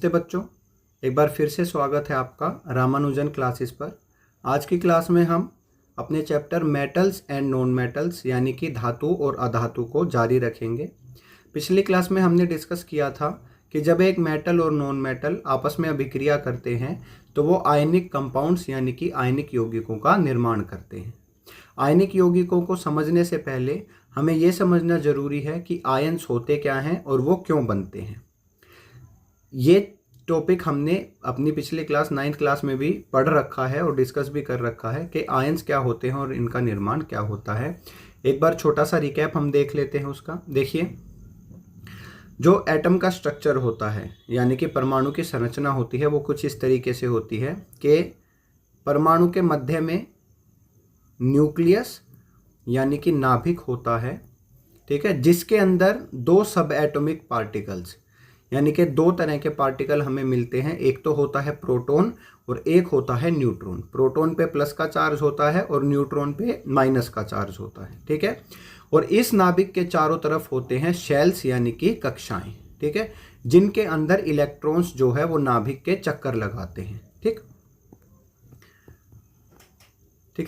नमस्ते बच्चों, एक बार फिर से स्वागत है आपका रामानुजन क्लासेस पर। आज की क्लास में हम अपने chapter metals and non metals यानी कि धातु और अधातु को जारी रखेंगे। पिछली क्लास में हमने डिस्कस किया था कि जब एक मेटल और नॉन मेटल आपस में अभिक्रिया करते हैं तो वो आयनिक कंपाउंड्स यानी कि आयनिक यौगिकों का निर्माण करते हैं। आयनिक यौगिकों को समझने से पहले हमें ये समझना जरूरी है कि आयन्स होते क्या हैं और वो क्यों बनते हैं। ये टॉपिक हमने अपनी पिछली क्लास 9th क्लास में भी पढ़ रखा है और डिस्कस भी कर रखा है कि आयन्स क्या होते हैं और इनका निर्माण क्या होता है। एक बार छोटा सा रिकैप हम देख लेते हैं उसका। देखिए, जो एटम का स्ट्रक्चर होता है यानी कि परमाणु की संरचना होती है वो कुछ इस तरीके से होती है कि परमाणु के मध्य में न्यूक्लियस यानी कि नाभिक होता है, ठीक है, जिसके अंदर दो सब एटॉमिक पार्टिकल्स यानी कि दो तरह के पार्टिकल हमें मिलते हैं। एक तो होता है प्रोटॉन और एक होता है न्यूट्रॉन। प्रोटॉन पे प्लस का चार्ज होता है और न्यूट्रॉन पे माइनस का चार्ज होता है, ठीक है। और इस नाभिक के चारों तरफ होते हैं शेल्स यानी कि कक्षाएं, ठीक है, जिनके अंदर इलेक्ट्रॉन्स जो है वो नाभिक के चक्कर लगाते हैं, ठीक है।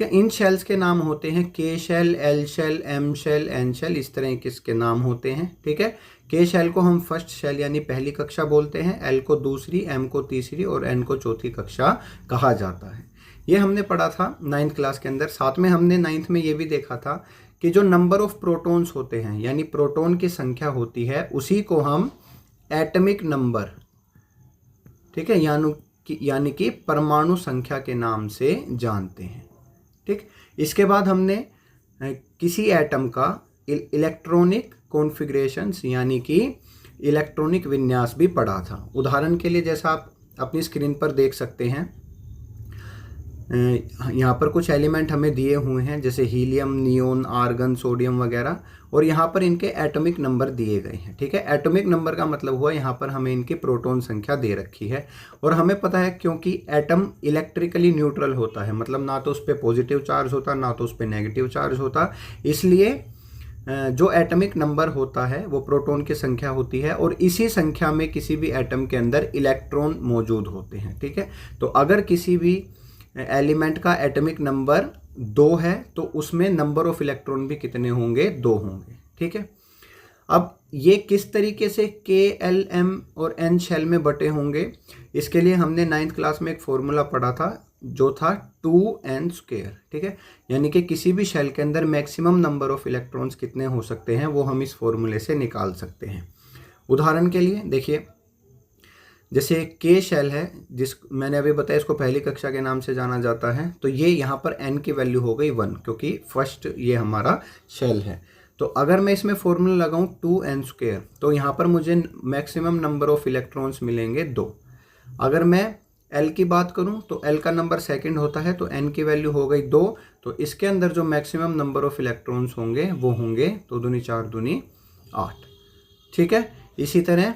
इन शेल्स के नाम होते हैं K shell, L shell, M shell, N shell, इस तरह के इसके नाम होते हैं, ठीक है। के शेल को हम फर्स्ट शेल यानी पहली कक्षा बोलते हैं, एल को दूसरी, एम को तीसरी और एन को चौथी कक्षा कहा जाता है। ये हमने पढ़ा था 9th क्लास के अंदर। साथ में हमने 9th में ये भी देखा था कि जो नंबर ऑफ प्रोटॉन्स होते हैं यानी प्रोटॉन की संख्या होती है उसी को हम एटॉमिक नंबर, ठीक है, यानी कि परमाणु संख्या के नाम से जानते हैं, ठीक। इसके बाद हमने किसी एटम का इलेक्ट्रॉनिक कॉन्फ़िगरेशंस यानी कि इलेक्ट्रॉनिक विन्यास भी पढ़ा था। उदाहरण के लिए जैसा आप अपनी स्क्रीन पर देख सकते हैं, यहाँ पर कुछ एलिमेंट हमें दिए हुए हैं जैसे हीलियम, नियोन, आर्गन, सोडियम वगैरह, और यहाँ पर इनके एटॉमिक नंबर दिए गए हैं, ठीक है। एटॉमिक नंबर का मतलब हुआ यहाँ पर हमें इनकी प्रोटॉन संख्या दे रखी है। और हमें पता है क्योंकि एटम इलेक्ट्रिकली न्यूट्रल होता है, मतलब ना तो उस पर पॉजिटिव चार्ज होता ना तो उस पर नेगेटिव चार्ज होता, इसलिए जो एटॉमिक नंबर होता है वो प्रोटॉन की संख्या होती है और इसी संख्या में किसी भी एटम के अंदर इलेक्ट्रॉन मौजूद होते हैं, ठीक है। तो अगर किसी भी एलिमेंट का एटॉमिक नंबर 2 है तो उसमें नंबर ऑफ इलेक्ट्रॉन भी कितने होंगे? 2 होंगे, ठीक है। अब ये किस तरीके से के, एल, एम और एन शेल में बटे होंगे, इसके लिए हमने 9th क्लास में एक फॉर्मूला पढ़ा था जो था 2n², ठीक है। यानी कि किसी भी शेल के अंदर मैक्सिमम नंबर ऑफ इलेक्ट्रॉन्स कितने हो सकते हैं वो हम इस फॉर्मूले से निकाल सकते हैं। उदाहरण के लिए देखिए, जैसे के शेल है, जिस मैंने अभी बताया इसको पहली कक्षा के नाम से जाना जाता है, तो ये यहाँ पर n की वैल्यू हो गई 1 क्योंकि फर्स्ट ये हमारा शेल है। तो अगर मैं इसमें फॉर्मूला लगाऊं 2n² तो यहाँ पर मुझे मैक्सिमम नंबर ऑफ इलेक्ट्रॉन्स मिलेंगे 2। अगर मैं l की बात करूं तो l का नंबर सेकंड होता है तो n की वैल्यू हो गई 2, तो इसके अंदर जो मैक्सिमम नंबर ऑफ इलेक्ट्रॉन्स होंगे वो होंगे 2 दूनी 4 दूनी 8, ठीक है। इसी तरह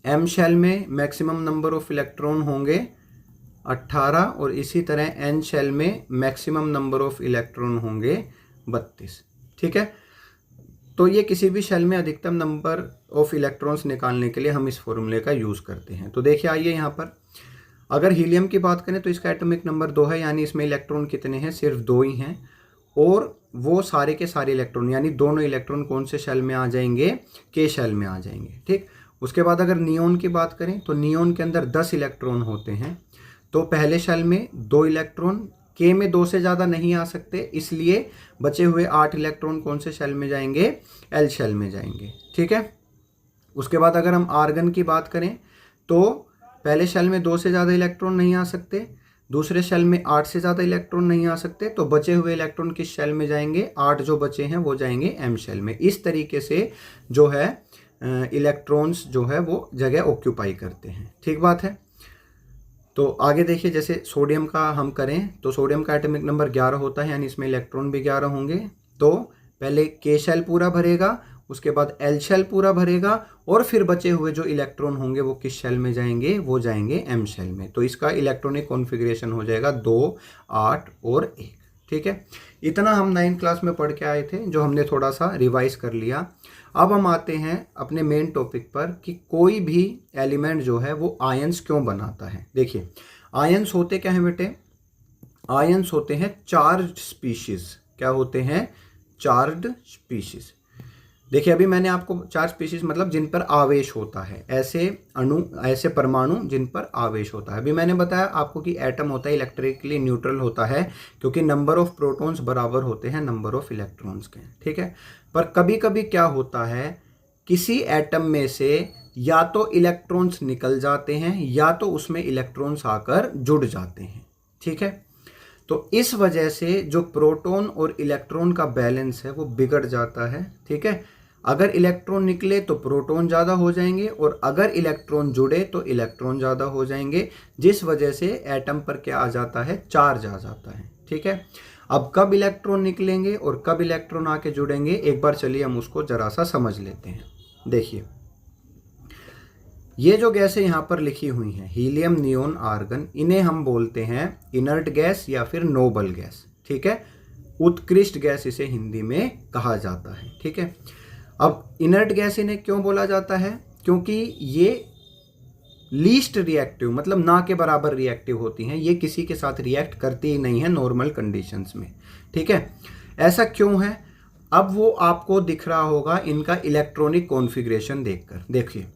m शेल में मैक्सिमम नंबर ऑफ इलेक्ट्रॉन होंगे 18 और इसी तरह n शेल में मैक्सिमम नंबर ऑफ इलेक्ट्रॉन होंगे 32, ठीक है। तो ये किसी भी शेल में अधिकतम नंबर ऑफ इलेक्ट्रॉन्स निकालने के लिए हम इस फॉर्मूले का यूज़ करते हैं। तो देखिए, आइए यहाँ पर अगर हीलियम की बात करें तो इसका एटॉमिक नंबर 2 है, यानी इसमें इलेक्ट्रॉन कितने हैं? सिर्फ 2 ही हैं, और वो सारे के सारे इलेक्ट्रॉन यानी दोनों इलेक्ट्रॉन कौन से शेल में आ जाएंगे? के शेल में आ जाएंगे, ठीक। उसके बाद अगर नियोन की बात करें तो नियोन के अंदर 10 इलेक्ट्रॉन होते हैं, तो पहले शेल में 2 इलेक्ट्रॉन, के में 2 से ज़्यादा नहीं आ सकते, इसलिए बचे हुए 8 इलेक्ट्रॉन कौन से शेल में जाएंगे? एल शेल में जाएंगे, ठीक है। उसके बाद अगर हम आर्गन की बात करें तो पहले शेल में 2 से ज़्यादा इलेक्ट्रॉन नहीं आ सकते, दूसरे शेल में 8 से ज़्यादा इलेक्ट्रॉन नहीं आ सकते, तो बचे हुए इलेक्ट्रॉन किस शेल में जाएंगे? 8 जो बचे हैं वो जाएंगे एम शेल में। इस तरीके से जो है इलेक्ट्रॉन्स जो है वो जगह ऑक्यूपाई करते हैं, ठीक बात है। तो आगे देखिए, जैसे सोडियम का हम करें तो सोडियम का एटॉमिक नंबर 11 होता है, यानी इसमें इलेक्ट्रॉन भी 11 होंगे। तो पहले के शेल पूरा भरेगा, उसके बाद एल शेल पूरा भरेगा और फिर बचे हुए जो इलेक्ट्रॉन होंगे वो किस शेल में जाएंगे? वो जाएंगे एम शेल में। तो इसका इलेक्ट्रॉनिक कॉन्फ़िगरेशन हो जाएगा 2, 8 और 1, ठीक है, इतना हम 9th क्लास में पढ़ के आए थे, जो हमने थोड़ा सा रिवाइज कर लिया। अब हम आते हैं अपने मेन टॉपिक पर कि कोई भी एलिमेंट जो है वो आयंस क्यों बनाता है। देखिए, आयंस होते क्या हैं बेटे? आयंस होते हैं चार्ज्ड स्पीशीज। क्या होते हैं? Charged species. देखिए, अभी मैंने आपको चार स्पीशीज मतलब जिन पर आवेश होता है, ऐसे अणु, ऐसे परमाणु जिन पर आवेश होता है। अभी मैंने बताया आपको कि एटम होता है इलेक्ट्रिकली न्यूट्रल होता है, क्योंकि नंबर ऑफ प्रोटॉन्स बराबर होते हैं नंबर ऑफ इलेक्ट्रॉन्स के, ठीक है। पर कभी कभी क्या होता है, किसी एटम में से या तो इलेक्ट्रॉन्स निकल जाते हैं या तो उसमें इलेक्ट्रॉन्स आकर जुड़ जाते हैं, ठीक है। तो इस वजह से जो प्रोटॉन और इलेक्ट्रॉन का बैलेंस है वो बिगड़ जाता है, ठीक है। अगर इलेक्ट्रॉन निकले तो प्रोटॉन ज़्यादा हो जाएंगे और अगर इलेक्ट्रॉन जुड़े तो इलेक्ट्रॉन ज़्यादा हो जाएंगे, जिस वजह से एटम पर क्या आ जाता है? चार्ज आ जाता है, ठीक है। अब कब इलेक्ट्रॉन निकलेंगे और कब इलेक्ट्रॉन आके जुड़ेंगे, एक बार चलिए हम उसको जरा सा समझ लेते हैं। देखिए, ये जो गैसें यहाँ पर लिखी हुई हैं, हीलियम, नियोन, आर्गन, इन्हें हम बोलते हैं इनर्ट गैस या फिर नोबल गैस, ठीक है। उत्कृष्ट गैस इसे हिंदी में कहा जाता है, ठीक है। अब इनर्ट गैस इन्हें क्यों बोला जाता है? क्योंकि ये लीस्ट रिएक्टिव, मतलब ना के बराबर रिएक्टिव होती हैं। ये किसी के साथ रिएक्ट करती ही नहीं है नॉर्मल कंडीशंस में, ठीक है। ऐसा क्यों है? अब वो आपको दिख रहा होगा इनका इलेक्ट्रॉनिक कॉन्फ़िगरेशन देखकर। देखिए,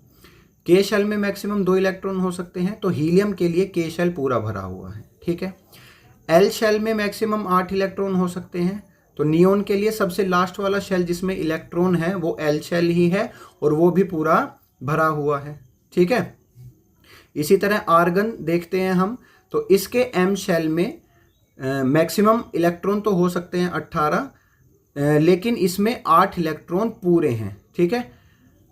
के शेल में मैक्सिमम 2 इलेक्ट्रॉन हो सकते हैं, तो हीलियम के लिए के शेल पूरा भरा हुआ है, ठीक है। एल शेल में मैक्सिमम 8 इलेक्ट्रॉन हो सकते हैं, तो नियोन के लिए सबसे लास्ट वाला शेल जिसमें इलेक्ट्रॉन है वो एल शेल ही है और वो भी पूरा भरा हुआ है, ठीक है। इसी तरह आर्गन देखते हैं हम, तो इसके एम शेल में मैक्सिमम इलेक्ट्रॉन तो हो सकते हैं 18, लेकिन इसमें 8 इलेक्ट्रॉन पूरे हैं, ठीक है।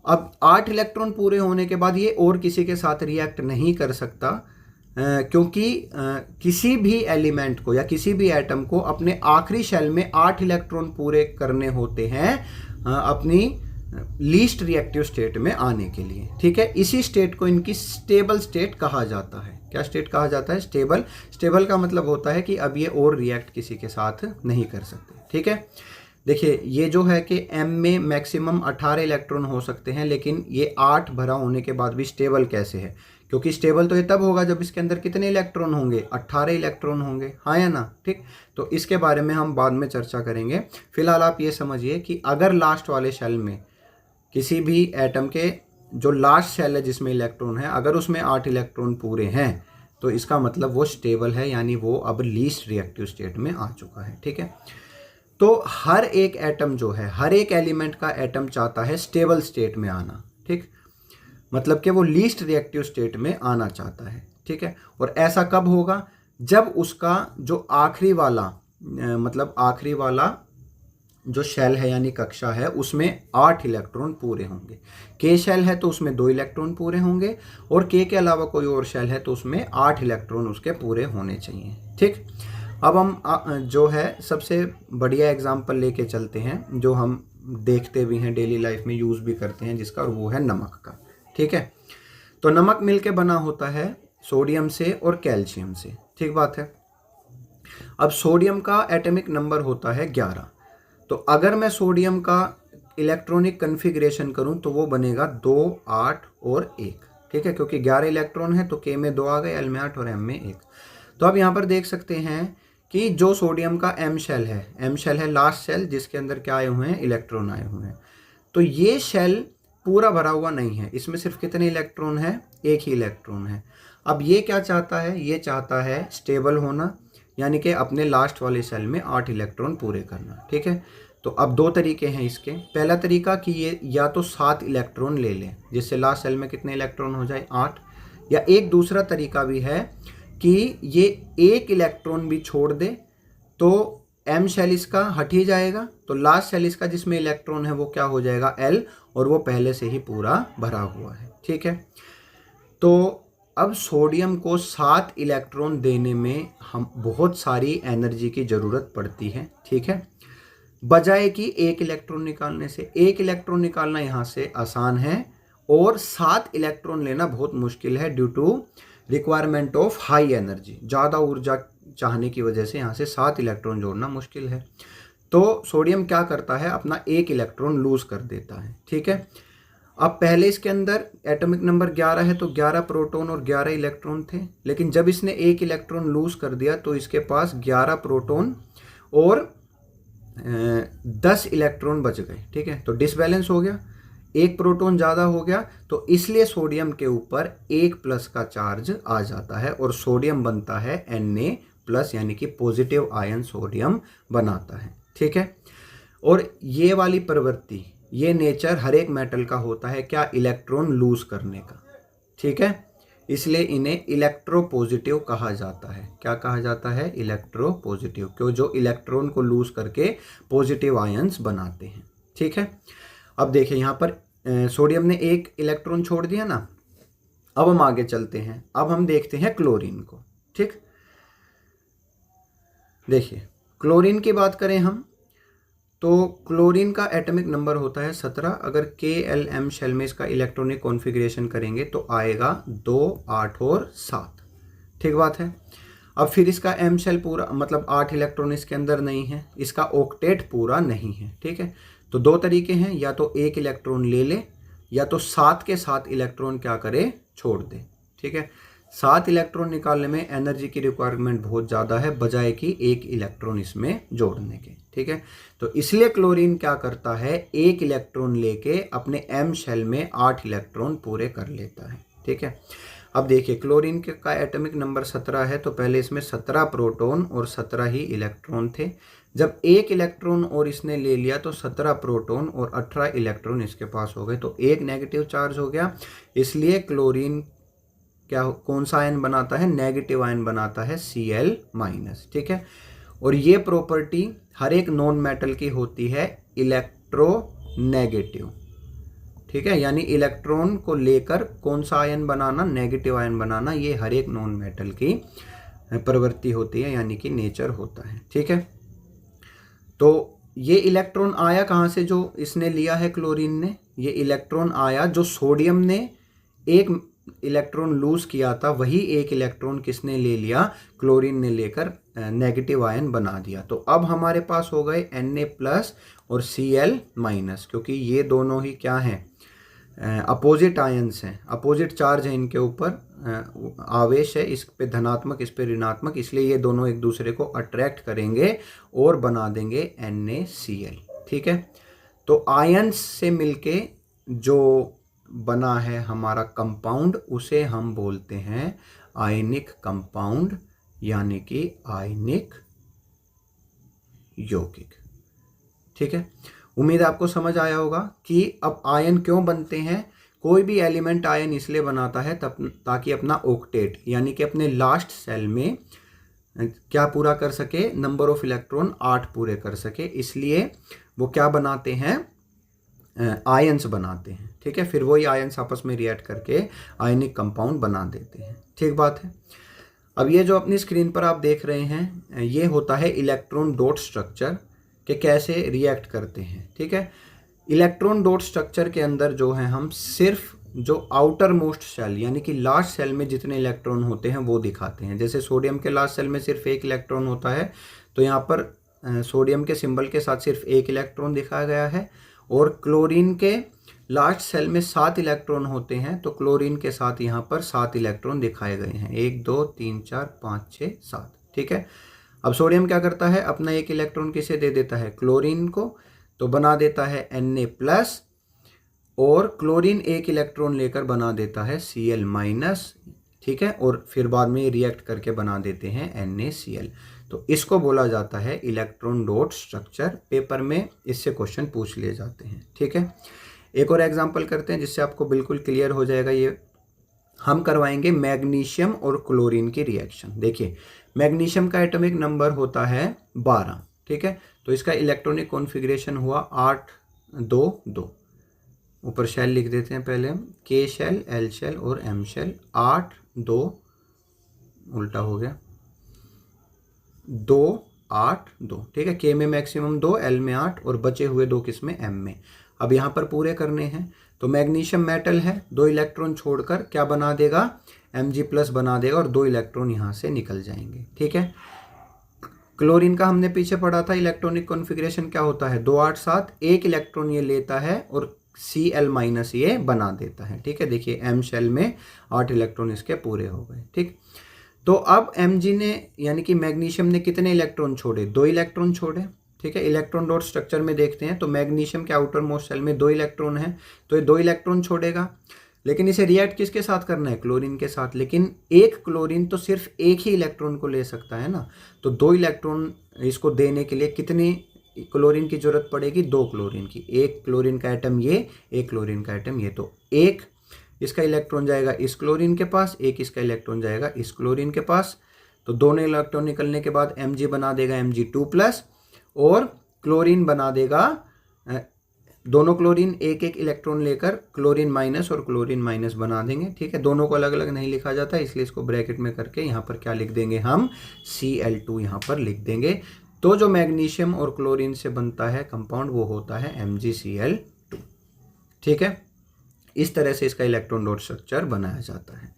अब 8 इलेक्ट्रॉन पूरे होने के बाद ये और किसी के साथ रिएक्ट नहीं कर सकता, क्योंकि किसी भी एलिमेंट को या किसी भी एटम को अपने आखिरी शेल में 8 इलेक्ट्रॉन पूरे करने होते हैं अपनी लीस्ट रिएक्टिव स्टेट में आने के लिए, ठीक है। इसी स्टेट को इनकी स्टेबल स्टेट कहा जाता है। क्या स्टेट कहा जाता है? स्टेबल। स्टेबल का मतलब होता है कि अब ये और रिएक्ट किसी के साथ नहीं कर सकते, ठीक है। देखिए, ये जो है कि एम में मैक्सिमम 18 इलेक्ट्रॉन हो सकते हैं, लेकिन ये 8 भरा होने के बाद भी स्टेबल कैसे है? क्योंकि स्टेबल तो ये तब होगा जब इसके अंदर कितने इलेक्ट्रॉन होंगे? 18 इलेक्ट्रॉन होंगे, हाँ या ना? ठीक, तो इसके बारे में हम बाद में चर्चा करेंगे। फिलहाल आप ये समझिए कि अगर लास्ट वाले शेल में किसी भी एटम के जो लास्ट शेल है जिसमें इलेक्ट्रॉन है, अगर उसमें 8 इलेक्ट्रॉन पूरे हैं तो इसका मतलब वो स्टेबल है, यानी वो अब लीस्ट रिएक्टिव स्टेट में आ चुका है, ठीक है। तो हर एक एटम जो है, हर एक एलिमेंट का एटम चाहता है स्टेबल स्टेट में आना, ठीक, मतलब कि वो लीस्ट रिएक्टिव स्टेट में आना चाहता है, ठीक है। और ऐसा कब होगा? जब उसका जो आखिरी वाला मतलब आखिरी वाला जो शेल है यानी कक्षा है उसमें 8 इलेक्ट्रॉन पूरे होंगे। के शेल है तो उसमें 2 इलेक्ट्रॉन पूरे होंगे, और के अलावा कोई और शेल है तो उसमें 8 इलेक्ट्रॉन उसके पूरे होने चाहिए, ठीक। अब हम जो है सबसे बढ़िया एग्जाम्पल लेके चलते हैं, जो हम देखते भी हैं डेली लाइफ में, यूज़ भी करते हैं जिसका, और वो है नमक का, ठीक है। तो नमक मिलके बना होता है सोडियम से और कैल्शियम से, ठीक बात है। अब सोडियम का एटॉमिक नंबर होता है 11, तो अगर मैं सोडियम का इलेक्ट्रॉनिक कन्फिग्रेशन करूं तो वो बनेगा 2, 8 और 1, ठीक है, क्योंकि 11 इलेक्ट्रॉन है तो के में 2 आ गए, एल में 8 और एम में 1। तो अब यहाँ पर देख सकते हैं कि जो सोडियम का एम शेल है लास्ट शेल जिसके अंदर क्या आए हुए हैं? इलेक्ट्रॉन आए हुए हैं। तो ये शेल पूरा भरा हुआ नहीं है, इसमें सिर्फ कितने इलेक्ट्रॉन है? 1 ही इलेक्ट्रॉन है। अब ये क्या चाहता है? ये चाहता है स्टेबल होना, यानी कि अपने लास्ट वाले सेल में 8 इलेक्ट्रॉन पूरे करना, ठीक है। तो अब 2 तरीके हैं इसके। पहला तरीका कि ये या तो 7 इलेक्ट्रॉन ले लें जिससे लास्ट सेल में कितने इलेक्ट्रॉन हो जाए? 8। या एक दूसरा तरीका भी है कि ये 1 इलेक्ट्रॉन भी छोड़ दे तो एम शेल इसका हट ही जाएगा, तो लास्ट शेल इसका जिसमें इलेक्ट्रॉन है वो क्या हो जाएगा? एल, और वो पहले से ही पूरा भरा हुआ है, ठीक है। तो अब सोडियम को 7 इलेक्ट्रॉन देने में हम बहुत सारी एनर्जी की ज़रूरत पड़ती है, ठीक है, बजाय कि 1 इलेक्ट्रॉन निकालने से। 1 इलेक्ट्रॉन निकालना यहाँ से आसान है और 7 इलेक्ट्रॉन लेना बहुत मुश्किल है due to requirement of high energy, ज़्यादा ऊर्जा चाहने की वजह से यहाँ से 7 इलेक्ट्रॉन जोड़ना मुश्किल है। तो सोडियम क्या करता है, अपना 1 इलेक्ट्रॉन लूज कर देता है। ठीक है, अब पहले इसके अंदर एटॉमिक नंबर 11 है, तो 11 प्रोटॉन और 11 इलेक्ट्रॉन थे, लेकिन जब इसने 1 इलेक्ट्रॉन लूज कर दिया तो इसके पास 11 प्रोटॉन और 10 इलेक्ट्रॉन बच गए। ठीक है, तो डिसबैलेंस हो गया, 1 प्रोटॉन ज़्यादा हो गया, तो इसलिए सोडियम के ऊपर 1+ का चार्ज आ जाता है और सोडियम बनता है Na+, यानी कि पॉजिटिव आयन सोडियम बनाता है। ठीक है, और ये वाली प्रवृत्ति, ये नेचर हर एक मेटल का होता है, क्या, इलेक्ट्रॉन लूज करने का। ठीक है, इसलिए इन्हें इलेक्ट्रोपॉजिटिव कहा जाता है। क्या कहा जाता है, इलेक्ट्रोपॉजिटिव, क्यों, जो इलेक्ट्रॉन को लूज करके पॉजिटिव आयंस बनाते हैं। ठीक है, अब देखिए यहाँ पर सोडियम ने 1 इलेक्ट्रॉन छोड़ दिया ना। अब हम आगे चलते हैं, अब हम देखते हैं क्लोरीन को। ठीक, देखिए क्लोरीन की बात करें हम, तो क्लोरीन का एटॉमिक नंबर होता है 17। अगर KLm शेल में इसका इलेक्ट्रॉनिक कॉन्फ़िगरेशन करेंगे तो आएगा 2, 8 और 7। ठीक बात है। अब फिर इसका M शेल पूरा, मतलब 8 इलेक्ट्रॉन इसके अंदर नहीं है, इसका ऑक्टेट पूरा नहीं है। ठीक है, तो 2 तरीके हैं, या तो 1 इलेक्ट्रॉन ले ले, या तो 7 के 7 इलेक्ट्रॉन क्या करे, छोड़ दे। ठीक है, 7 इलेक्ट्रॉन निकालने में एनर्जी की रिक्वायरमेंट बहुत ज़्यादा है, बजाय कि 1 इलेक्ट्रॉन इसमें जोड़ने के। ठीक है, तो इसलिए क्लोरीन क्या करता है, 1 इलेक्ट्रॉन लेके अपने M शेल में 8 इलेक्ट्रॉन पूरे कर लेता है। ठीक है, अब देखिए क्लोरीन का एटॉमिक नंबर 17 है, तो पहले इसमें 17 प्रोटॉन और 17 ही इलेक्ट्रॉन थे। जब 1 इलेक्ट्रॉन और इसने ले लिया तो 17 प्रोटॉन और 18 इलेक्ट्रॉन इसके पास हो गए, तो 1 नेगेटिव चार्ज हो गया। इसलिए क्लोरीन क्या, कौन सा आयन बनाता है, नेगेटिव आयन बनाता है, Cl-। ठीक है, और ये प्रॉपर्टी हर एक नॉन मेटल की होती है, इलेक्ट्रोनेगेटिव। ठीक है, यानी इलेक्ट्रॉन को लेकर कौन सा आयन बनाना, नेगेटिव आयन बनाना, ये हर एक नॉन मेटल की प्रवृत्ति होती है, यानी कि नेचर होता है। ठीक है, तो ये इलेक्ट्रॉन आया कहाँ से, जो इसने लिया है क्लोरीन ने, ये इलेक्ट्रॉन आया जो सोडियम ने 1 इलेक्ट्रॉन लूज किया था, वही 1 इलेक्ट्रॉन किसने ले लिया, क्लोरीन ने लेकर नेगेटिव आयन बना दिया। तो अब हमारे पास हो गए Na+ और Cl-, क्योंकि ये दोनों ही क्या हैं, अपोजिट आयंस हैं, अपोजिट चार्ज है इनके ऊपर, आवेश है, इस पे धनात्मक, इस पे ऋणात्मक, इसलिए ये दोनों एक दूसरे को अट्रैक्ट करेंगे और बना देंगे NaCl। ठीक है, तो आयंस से मिलके जो बना है हमारा कंपाउंड, उसे हम बोलते हैं आयनिक कंपाउंड, यानी कि आयनिक यौगिक। ठीक है, उम्मीद आपको समझ आया होगा कि अब आयन क्यों बनते हैं। कोई भी एलिमेंट आयन इसलिए बनाता है ताकि अपना ऑक्टेट, यानी कि अपने लास्ट सेल में क्या पूरा कर सके, नंबर ऑफ इलेक्ट्रॉन 8 पूरे कर सके, इसलिए वो क्या बनाते हैं, आयंस बनाते हैं। ठीक है, फिर वही आयंस आपस में रिएक्ट करके आयनिक कंपाउंड बना देते हैं। ठीक बात है। अब ये जो अपनी स्क्रीन पर आप देख रहे हैं, ये होता है इलेक्ट्रॉन डॉट स्ट्रक्चर, कि कैसे रिएक्ट करते हैं। ठीक है, इलेक्ट्रॉन डॉट स्ट्रक्चर के अंदर जो है हम सिर्फ जो आउटर मोस्ट सेल, यानी कि लास्ट सेल में जितने इलेक्ट्रॉन होते हैं वो दिखाते हैं। जैसे सोडियम के लास्ट सेल में सिर्फ 1 इलेक्ट्रॉन होता है, तो यहाँ पर सोडियम के सिंबल के साथ सिर्फ 1 इलेक्ट्रॉन दिखाया गया है, और क्लोरीन के लास्ट सेल में 7 इलेक्ट्रॉन होते हैं, तो क्लोरीन के साथ यहाँ पर 7 इलेक्ट्रॉन दिखाए गए हैं, 1 2 3 4 5 6 7। ठीक है, अब सोडियम क्या करता है, अपना 1 इलेक्ट्रॉन किसे दे देता है, क्लोरीन को, तो बना देता है Na+, और क्लोरीन 1 इलेक्ट्रॉन लेकर बना देता है Cl-। ठीक है, और फिर बाद में रिएक्ट करके बना देते हैं NaCl। तो इसको बोला जाता है इलेक्ट्रॉन डॉट स्ट्रक्चर। पेपर में इससे क्वेश्चन पूछ लिए जाते हैं। ठीक है, एक और एग्जांपल करते हैं जिससे आपको बिल्कुल क्लियर हो जाएगा। ये हम करवाएंगे मैग्नीशियम और क्लोरीन की रिएक्शन। देखिए मैग्नीशियम का एटॉमिक नंबर होता है 12। ठीक है, तो इसका इलेक्ट्रॉनिक कॉन्फ़िगरेशन हुआ 8 2 2। ऊपर शेल लिख देते हैं पहले हम, K शेल, L शेल और M शेल। 8 2 उल्टा हो गया, 2 8 2। ठीक है, K में मैक्सिमम 2, L में 8 और बचे हुए 2 किस में, M में। अब यहाँ पर पूरे करने हैं, तो मैग्नीशियम मेटल है, 2 इलेक्ट्रॉन छोड़कर क्या बना देगा, Mg+ बना देगा और 2 इलेक्ट्रॉन यहाँ से निकल जाएंगे। ठीक है, क्लोरीन का हमने पीछे पढ़ा था इलेक्ट्रॉनिक कॉन्फ़िगरेशन क्या होता है, 2 8 7, 1 इलेक्ट्रॉन ये लेता है और Cl- ये बना देता है। ठीक है, देखिए M शेल में 8 इलेक्ट्रॉन इसके पूरे हो गए। ठीक, तो अब Mg ने यानी कि मैग्नीशियम ने कितने इलेक्ट्रॉन छोड़े, 2 इलेक्ट्रॉन छोड़े। ठीक है, इलेक्ट्रॉन डॉट स्ट्रक्चर में देखते हैं तो मैग्नीशियम के आउटर मोस्ट शेल में 2 इलेक्ट्रॉन है, तो ये 2 इलेक्ट्रॉन छोड़ेगा, लेकिन इसे रिएक्ट किसके साथ करना है, क्लोरीन के साथ। लेकिन एक क्लोरीन तो सिर्फ एक ही इलेक्ट्रॉन को ले सकता है ना, तो 2 इलेक्ट्रॉन इसको देने के लिए कितनी क्लोरीन की जरूरत पड़ेगी, 2 क्लोरीन की। एक क्लोरीन का एटम ये, एक क्लोरीन का एटम ये, तो एक इसका इलेक्ट्रॉन जाएगा इस क्लोरीन के पास, एक इसका इलेक्ट्रॉन जाएगा इस क्लोरीन के पास। तो दोनों इलेक्ट्रॉन निकलने के बाद Mg बना देगा Mg2+ और क्लोरीन बना देगा, दोनों क्लोरीन एक एक इलेक्ट्रॉन लेकर क्लोरीन माइनस और क्लोरीन माइनस बना देंगे। ठीक है, दोनों को अलग अलग नहीं लिखा जाता, इसलिए इसको ब्रैकेट में करके यहाँ पर क्या लिख देंगे हम, Cl2 यहाँ पर लिख देंगे। तो जो मैग्नीशियम और क्लोरीन से बनता है कंपाउंड वो होता है MgCl2। ठीक है, इस तरह से इसका इलेक्ट्रॉन डॉट स्ट्रक्चर बनाया जाता है।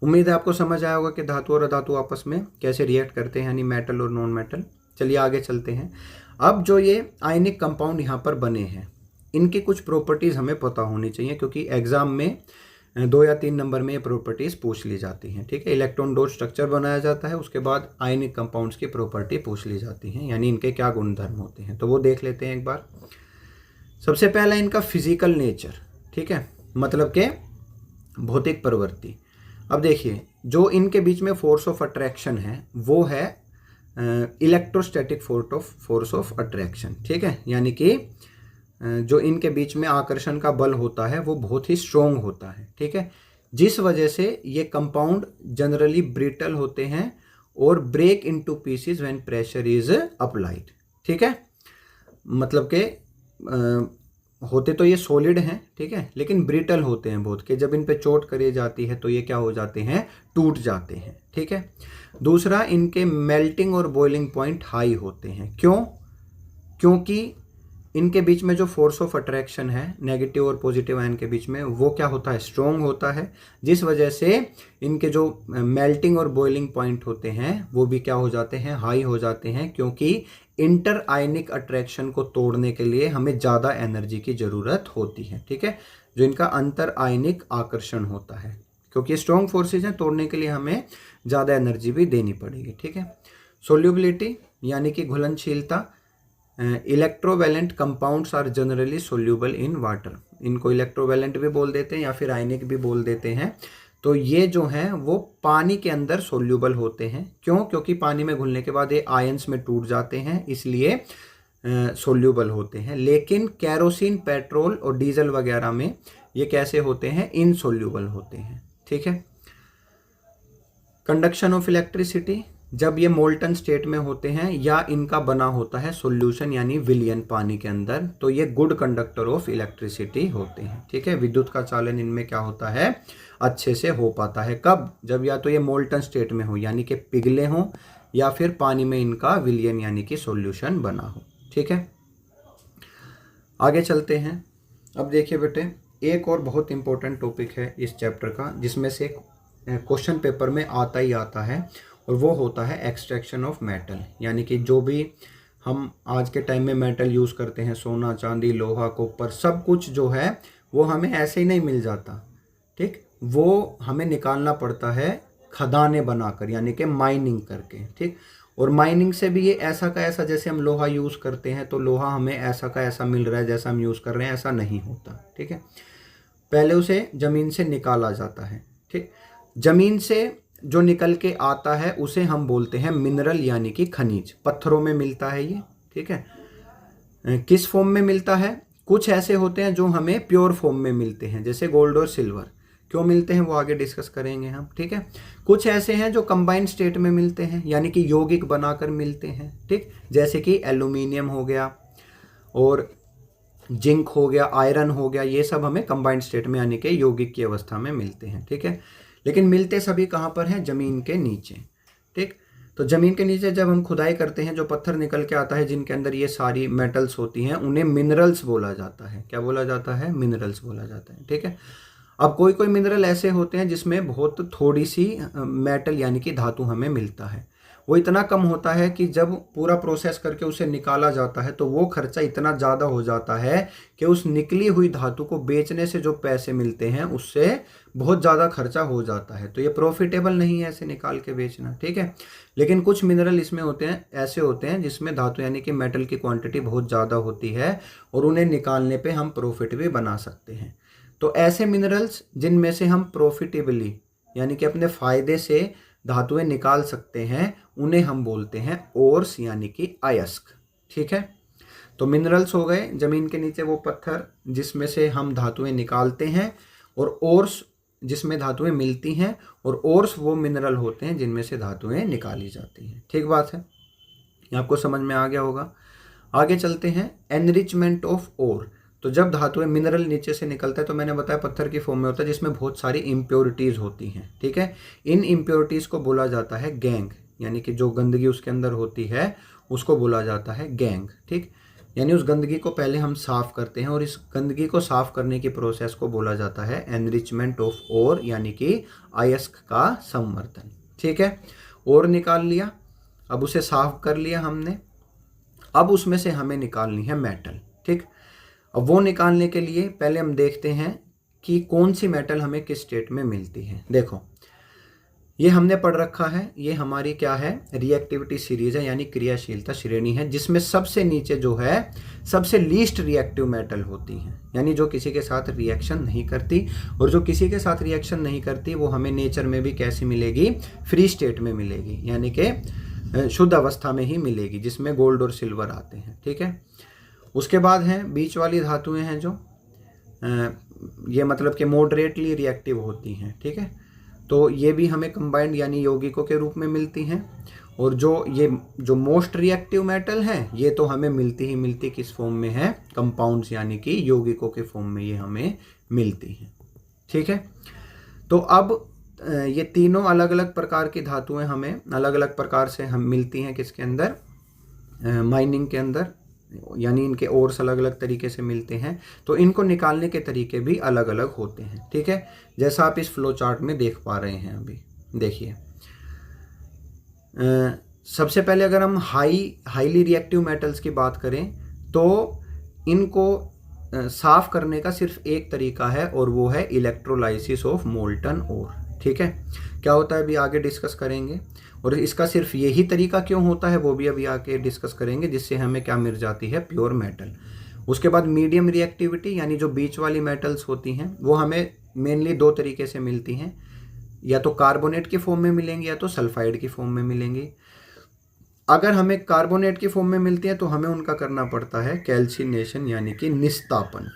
उम्मीद है आपको समझ आया होगा कि धातु और अधातु आपस में कैसे रिएक्ट करते हैं, यानी मेटल और नॉन मेटल। चलिए आगे चलते हैं। अब जो ये आयनिक कंपाउंड यहाँ पर बने हैं, इनकी कुछ प्रॉपर्टीज़ हमें पता होनी चाहिए, क्योंकि एग्जाम में 2 या 3 नंबर में ये प्रॉपर्टीज़ पूछ ली जाती हैं। ठीक है, इलेक्ट्रॉन डॉट स्ट्रक्चर बनाया जाता है, उसके बाद आयनिक कंपाउंड्स की प्रॉपर्टी पूछ ली जाती हैं, यानी इनके क्या गुणधर्म होते हैं, तो वो देख लेते हैं एक बार। सबसे पहला इनका फिजिकल नेचर। ठीक है, मतलब के भौतिक प्रवृत्ति। अब देखिए, जो इनके बीच में फोर्स ऑफ अट्रैक्शन है वो है इलेक्ट्रोस्टैटिक फोर्स ऑफ अट्रैक्शन। ठीक है, यानी कि जो इनके बीच में आकर्षण का बल होता है वो बहुत ही स्ट्रोंग होता है। ठीक है, जिस वजह से ये कंपाउंड जनरली ब्रिटल होते हैं और break into pieces when pressure is applied. ठीक है, मतलब के होते तो ये सॉलिड हैं, ठीक है, लेकिन ब्रिटल होते हैं बहुत, के जब इन पे चोट करी जाती है तो ये क्या हो जाते हैं, टूट जाते हैं। ठीक है, दूसरा, इनके मेल्टिंग और बॉइलिंग पॉइंट हाई होते हैं। क्यों? क्योंकि इनके बीच में जो फोर्स ऑफ अट्रैक्शन है नेगेटिव और पॉजिटिव आयन के बीच में, वो क्या होता है, स्ट्रोंग होता है, जिस वजह से इनके जो मेल्टिंग और बॉइलिंग पॉइंट होते हैं वो भी क्या हो जाते हैं, हाई हो जाते हैं, क्योंकि इंटर आयनिक अट्रैक्शन को तोड़ने के लिए हमें ज़्यादा एनर्जी की ज़रूरत होती है। ठीक है, जो इनका अंतर आयनिक आकर्षण होता है, क्योंकि स्ट्रॉन्ग फोर्सेज हैं, तोड़ने के लिए हमें ज़्यादा एनर्जी भी देनी पड़ेगी। ठीक है, सोल्यूबिलिटी यानी कि घुलनशीलता। Electrovalent compounds are generally soluble in water. इनको इलेक्ट्रोवैलेंट भी बोल देते हैं या फिर आयनिक भी बोल देते हैं। तो ये जो हैं वो पानी के अंदर सोल्यूबल होते हैं। क्यों? क्योंकि पानी में घुलने के बाद ये आयंस में टूट जाते हैं, इसलिए सोल्यूबल होते हैं। लेकिन कैरोसिन, पेट्रोल और डीजल वगैरह में ये कैसे होते हैं, इनसोल्यूबल होते हैं। ठीक है, कंडक्शन ऑफ इलेक्ट्रिसिटी, जब ये मोल्टन स्टेट में होते हैं या इनका बना होता है सॉल्यूशन यानी विलयन पानी के अंदर, तो ये गुड कंडक्टर ऑफ इलेक्ट्रिसिटी होते हैं। ठीक है, विद्युत का चालन इनमें क्या होता है, अच्छे से हो पाता है। कब? जब या तो ये मोल्टन स्टेट में हो यानी कि पिघले हों, या फिर पानी में इनका विलयन यानी कि सॉल्यूशन बना हो। ठीक है, आगे चलते हैं। अब देखिए बेटे, एक और बहुत इंपॉर्टेंट टॉपिक है इस चैप्टर का, जिसमें से क्वेश्चन पेपर में आता ही आता है, और वो होता है एक्सट्रैक्शन ऑफ मेटल। यानी कि जो भी हम आज के टाइम में मेटल यूज़ करते हैं, सोना, चांदी, लोहा, कॉपर, सब कुछ जो है वो हमें ऐसे ही नहीं मिल जाता। ठीक, वो हमें निकालना पड़ता है खदानें बनाकर, यानी कि माइनिंग करके। ठीक, और माइनिंग से भी ये ऐसा का ऐसा, जैसे हम लोहा यूज़ करते हैं तो लोहा हमें ऐसा का ऐसा मिल रहा है जैसा हम यूज़ कर रहे हैं, ऐसा नहीं होता। ठीक है, पहले उसे ज़मीन से निकाला जाता है। ठीक, ज़मीन से जो निकल के आता है उसे हम बोलते हैं मिनरल यानी कि खनिज। पत्थरों में मिलता है ये। ठीक है, किस फॉर्म में मिलता है? कुछ ऐसे होते हैं जो हमें प्योर फॉर्म में मिलते हैं, जैसे गोल्ड और सिल्वर। क्यों मिलते हैं वो आगे डिस्कस करेंगे हम। ठीक है, कुछ ऐसे हैं जो कंबाइंड स्टेट में मिलते हैं, यानी कि यौगिक बनाकर मिलते हैं। ठीक, जैसे कि एल्यूमिनियम हो गया और जिंक हो गया, आयरन हो गया, ये सब हमें कंबाइंड स्टेट में यानी कि यौगिक की अवस्था में मिलते हैं। ठीक है, लेकिन मिलते सभी कहाँ पर हैं? जमीन के नीचे। ठीक, तो ज़मीन के नीचे जब हम खुदाई करते हैं जो पत्थर निकल के आता है जिनके अंदर ये सारी मेटल्स होती हैं उन्हें मिनरल्स बोला जाता है। क्या बोला जाता है? मिनरल्स बोला जाता है। ठीक है। अब कोई कोई मिनरल ऐसे होते हैं जिसमें बहुत थोड़ी सी मेटल यानी कि धातु हमें मिलता है। वो इतना कम होता है कि जब पूरा प्रोसेस करके उसे निकाला जाता है तो वो खर्चा इतना ज़्यादा हो जाता है कि उस निकली हुई धातु को बेचने से जो पैसे मिलते हैं उससे बहुत ज़्यादा खर्चा हो जाता है। तो ये प्रॉफिटेबल नहीं है ऐसे निकाल के बेचना। ठीक है। लेकिन कुछ मिनरल इसमें होते हैं, ऐसे होते हैं जिसमें धातु यानी कि मेटल की क्वांटिटी बहुत ज़्यादा होती है और उन्हें निकालने पे हम प्रॉफिट भी बना सकते हैं। तो ऐसे मिनरल्स जिनमें से हम प्रॉफिटेबली यानी कि अपने फ़ायदे से धातुएं निकाल सकते हैं उन्हें हम बोलते हैं ओर्स यानी कि अयस्क। ठीक है। तो मिनरल्स हो गए ज़मीन के नीचे वो पत्थर जिसमें से हम धातुएं निकालते हैं, और ओर्स जिसमें धातुएं मिलती हैं, और ओर्स वो मिनरल होते हैं जिनमें से धातुएं निकाली जाती हैं। ठीक बात है, ये आपको समझ में आ गया होगा। आगे चलते हैं एनरिचमेंट ऑफ ओर। तो जब धातुएं मिनरल नीचे से निकलता है तो मैंने बताया पत्थर की फॉर्म में होता है जिसमें बहुत सारी इम्प्योरिटीज़ होती हैं। ठीक है। इन इम्प्योरिटीज़ को बोला जाता है गैंग, यानी कि जो गंदगी उसके अंदर होती है उसको बोला जाता है गैंग। ठीक। यानी उस गंदगी को पहले हम साफ़ करते हैं और इस गंदगी को साफ़ करने की प्रोसेस को बोला जाता है एनरिचमेंट ऑफ ओर यानी कि अयस्क का संवर्धन। ठीक है। ओर निकाल लिया, अब उसे साफ़ कर लिया हमने, अब उसमें से हमें निकालनी है मेटल। ठीक। अब वो निकालने के लिए पहले हम देखते हैं कि कौन सी मेटल हमें किस स्टेट में मिलती है। देखो ये हमने पढ़ रखा है, ये हमारी क्या है? रिएक्टिविटी सीरीज है यानी क्रियाशीलता श्रेणी है, जिसमें सबसे नीचे जो है सबसे लीस्ट रिएक्टिव मेटल होती हैं, यानी जो किसी के साथ रिएक्शन नहीं करती। और जो किसी के साथ रिएक्शन नहीं करती वो हमें नेचर में भी कैसी मिलेगी? फ्री स्टेट में मिलेगी, यानी कि शुद्ध अवस्था में ही मिलेगी, जिसमें गोल्ड और सिल्वर आते हैं। ठीक है। उसके बाद हैं बीच वाली धातुएं हैं जो ये मतलब कि मॉडरेटली रिएक्टिव होती हैं। ठीक है। तो ये भी हमें कंबाइंड यानी यौगिकों के रूप में मिलती हैं। और जो मोस्ट रिएक्टिव मेटल हैं ये तो हमें मिलती ही मिलती किस फॉर्म में है? कंपाउंड्स यानी कि यौगिकों के फॉर्म में ये हमें मिलती हैं। ठीक है। तो अब ये तीनों अलग अलग प्रकार की धातुएं हमें अलग अलग प्रकार से हम मिलती हैं किसके अंदर? माइनिंग के अंदर, यानी इनके ओर्स अलग अलग तरीके से मिलते हैं। तो इनको निकालने के तरीके भी अलग अलग होते हैं। ठीक है। जैसा आप इस फ्लो चार्ट में देख पा रहे हैं अभी देखिए। सबसे पहले अगर हम हाईली रिएक्टिव मेटल्स की बात करें तो इनको साफ करने का सिर्फ एक तरीका है और वो है इलेक्ट्रोलाइसिस ऑफ मोल्टन ओर। ठीक है। क्या होता है अभी आगे डिस्कस करेंगे, और इसका सिर्फ यही तरीका क्यों होता है वो भी अभी आके डिस्कस करेंगे, जिससे हमें क्या मिल जाती है? Pure metal. उसके बाद मीडियम रिएक्टिविटी यानी जो बीच वाली मेटल्स होती हैं वो हमें मेनली दो तरीके से मिलती हैं, या तो कार्बोनेट की फॉर्म में मिलेंगी या तो सल्फाइड की फॉर्म में मिलेंगी। अगर हमें कार्बोनेट की फॉर्म में मिलती है तो हमें उनका करना पड़ता है कैल्सिनेशन यानी कि निस्तापन।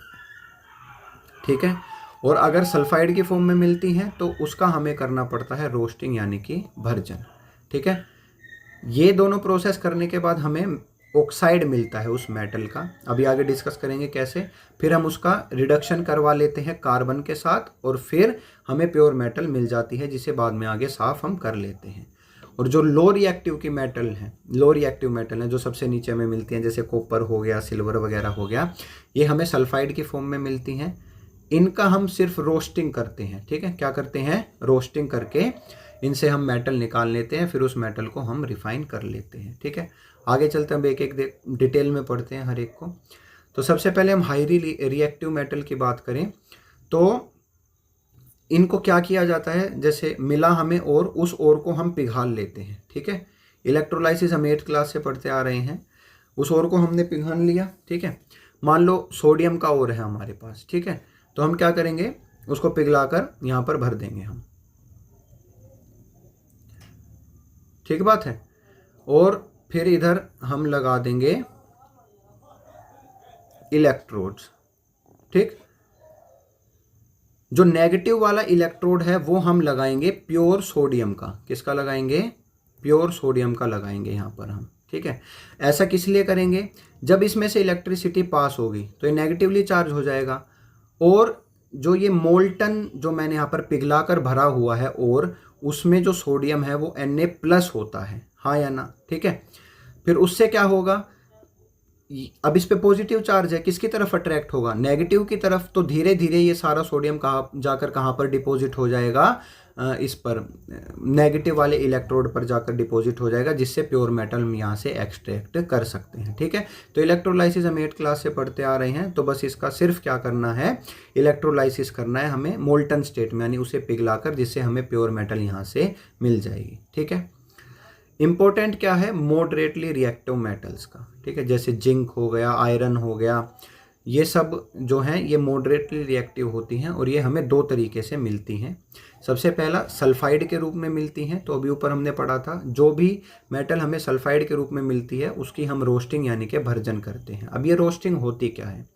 ठीक है। और अगर सल्फाइड की फॉर्म में मिलती हैं तो उसका हमें करना पड़ता है रोस्टिंग यानी कि भर्जन। ठीक है। ये दोनों प्रोसेस करने के बाद हमें ऑक्साइड मिलता है उस मेटल का, अभी आगे डिस्कस करेंगे कैसे। फिर हम उसका रिडक्शन करवा लेते हैं कार्बन के साथ और फिर हमें प्योर मेटल मिल जाती है, जिसे बाद में आगे साफ हम कर लेते हैं। और जो लो रिएक्टिव मेटल हैं जो सबसे नीचे में मिलती हैं, जैसे कॉपर हो गया, सिल्वर वगैरह हो गया, ये हमें सल्फाइड की फॉर्म में मिलती हैं। इनका हम सिर्फ रोस्टिंग करते हैं। ठीक है। क्या करते हैं? रोस्टिंग करके इनसे हम मेटल निकाल लेते हैं, फिर उस मेटल को हम रिफाइन कर लेते हैं। ठीक है। आगे चलते हैं, एक एक डिटेल में पढ़ते हैं हर एक को। तो सबसे पहले हम हाईली रिएक्टिव मेटल की बात करें तो इनको क्या किया जाता है? जैसे मिला हमें और, उस और को हम पिघाल लेते हैं। ठीक है। इलेक्ट्रोलाइसिस हम 8th क्लास से पढ़ते आ रहे हैं। उस और को हमने पिघाल लिया। ठीक है। मान लो सोडियम का और है हमारे पास। ठीक है। तो हम क्या करेंगे? उसको पिघलाकर यहाँ पर भर देंगे हम। ठीक बात है। और फिर इधर हम लगा देंगे इलेक्ट्रोड्स। ठीक। जो नेगेटिव वाला इलेक्ट्रोड है वो हम लगाएंगे प्योर सोडियम का। किसका लगाएंगे? प्योर सोडियम का लगाएंगे यहाँ पर हम। ठीक है। ऐसा किस लिए करेंगे? जब इसमें से इलेक्ट्रिसिटी पास होगी तो ये नेगेटिवली चार्ज हो जाएगा, और जो ये मोल्टन जो मैंने यहाँ पर पिघला कर भरा हुआ है और उसमें जो सोडियम है वो Na+ होता है, हाँ या ना, ठीक है। फिर उससे क्या होगा, अब इस पे पॉजिटिव चार्ज है, किसकी तरफ अट्रैक्ट होगा, नेगेटिव की तरफ। तो धीरे धीरे ये सारा सोडियम कहाँ जाकर कहाँ पर डिपॉजिट हो जाएगा, इस पर नेगेटिव वाले इलेक्ट्रोड पर जाकर डिपॉजिट हो जाएगा, जिससे प्योर मेटल हम यहाँ से एक्सट्रैक्ट कर सकते हैं, ठीक है। तो इलेक्ट्रोलाइसिस हम 8th क्लास से पढ़ते आ रहे हैं, तो बस इसका सिर्फ क्या करना है, इलेक्ट्रोलाइसिस करना है हमें मोल्टन स्टेट में, यानी उसे पिघलाकर, जिससे हमें प्योर मेटल यहाँ से मिल जाएगी, ठीक है। इंपॉर्टेंट क्या है, मॉडरेटली रिएक्टिव मेटल्स का, ठीक है, जैसे जिंक हो गया, आयरन हो गया, ये सब जो हैं ये मॉडरेटली रिएक्टिव होती हैं, और ये हमें 2 तरीके से मिलती हैं। सबसे पहला सल्फाइड के रूप में मिलती हैं, तो अभी ऊपर हमने पढ़ा था, जो भी मेटल हमें सल्फाइड के रूप में मिलती है उसकी हम रोस्टिंग यानी कि भर्जन करते हैं। अब ये रोस्टिंग होती क्या है,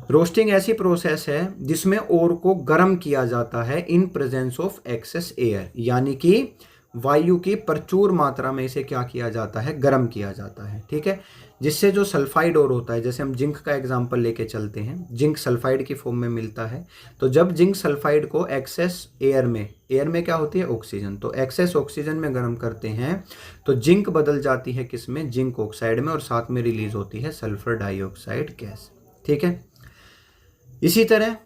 रोस्टिंग ऐसी प्रोसेस है जिसमें ओर को गर्म किया जाता है in presence of excess air, यानी कि वायु की प्रचुर मात्रा में इसे क्या किया जाता है, गर्म किया जाता है, ठीक है। जिससे जो सल्फाइड ओर होता है, जैसे हम जिंक का एग्जांपल लेके चलते हैं, जिंक सल्फाइड की फॉर्म में मिलता है। तो जब जिंक सल्फाइड को एक्सेस एयर में क्या होती है, ऑक्सीजन, तो एक्सेस ऑक्सीजन में गर्म करते हैं तो जिंक बदल जाती है किस में, जिंक ऑक्साइड में, और साथ में रिलीज होती है सल्फर डाइऑक्साइड गैस, ठीक है। इसी तरह